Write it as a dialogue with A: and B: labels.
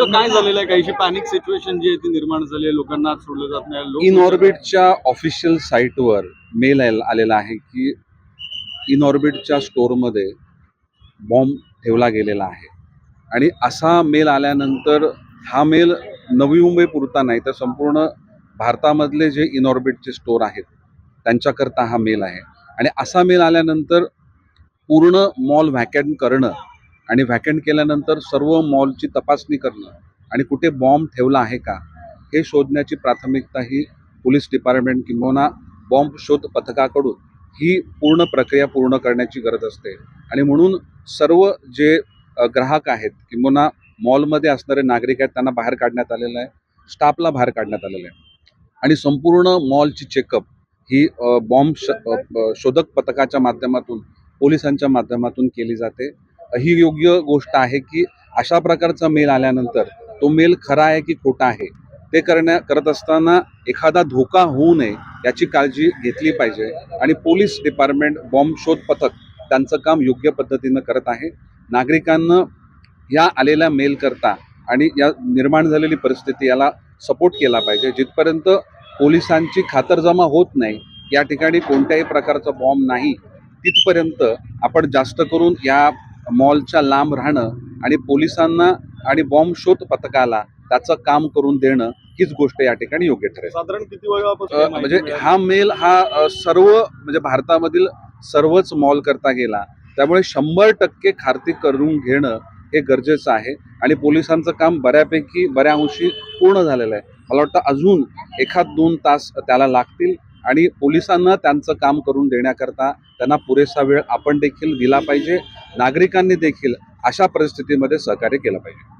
A: नेमकं काय झालेलं आहे? काहीशी पॅनिक सिच्युएशन जी आहे ती निर्माण झाली आहे, लोकांना आत सोडलं जात नाही.
B: इन ऑर्बिटच्या ऑफिशियल साईटवर मेल आलेला आहे की इन ऑर्बिटच्या स्टोअरमध्ये बॉम्ब ठेवला गेलेला आहे. आणि असा मेल आल्यानंतर हा मेल नवी मुंबई पुरता नाही तर संपूर्ण भारतामधले जे इन ऑर्बिटचे स्टोअर आहेत त्यांच्याकरता हा मेल आहे. आणि असा मेल आल्यानंतर पूर्ण मॉल व्हॅकंट करणं आणि व्हॅकंट केल्यानंतर सर्व मॉलची तपासणी करणं आणि कुठे बॉम्ब ठेवला आहे का हे शोधण्याची प्राथमिकता ही पोलीस डिपार्टमेंट किंबहुना बॉम्ब शोध पथकाकडून ही पूर्ण प्रक्रिया पूर्ण करण्याची गरज असते. आणि म्हणून सर्व जे ग्राहक आहेत किंबहुना मॉलमध्ये असणारे नागरिक आहेत त्यांना बाहेर काढण्यात आलेलं आहे, स्टाफला बाहेर काढण्यात आलेलं आहे. आणि संपूर्ण मॉलची चेकअप ही बॉम्ब शोधक पथकाच्या माध्यमातून पोलिसांच्या माध्यमातून केली जाते. ही योग्य गोष्ट आहे की अशा प्रकारचा मेल आल्यानंतर तो मेल खरा आहे की खोटा आहे ते करत असताना एखादा धोका होऊ नये याची काळजी घेतली पाहिजे. आणि पोलीस डिपार्टमेंट बॉम्ब शोध पथक त्यांचं काम योग्य पद्धतीनं करत आहे. नागरिकांना या आलेल्या मेल करता आणि या निर्माण झालेली परिस्थिती याला सपोर्ट केला पाहिजे. जिथपर्यंत पोलिसांची खातरजमा होत नाही, या ठिकाणी कोणत्याही प्रकारचा बॉम्ब नाही, तिथपर्यंत आपण जास्त करून या मॉलच्या लांब राहणं आणि पोलिसांना आणि बॉम्ब शोध पथकाला त्याचं काम करून देणं हीच गोष्ट या ठिकाणी योग्य ठरेल.
A: साधारण किती वेळापासून
B: म्हणजे हा मेल हा सर्व म्हणजे भारतामधील सर्वच मॉल करता गेला, त्यामुळे 100% खात्री करून घेणं हे गरजेचं आहे. आणि पोलिसांचं काम बऱ्या अंशी पूर्ण झालेलं आहे. मला वाटतं अजून 1-2 तास त्याला लागतील आणि पोलिसांना त्यांचं काम करून देण्याकरता त्यांना पुरेसा वेळ आपण देखील दिला पाहिजे. नागरिकांनी देखील अशा परिस्थितीमध्ये सहकार्य केलं पाहिजे.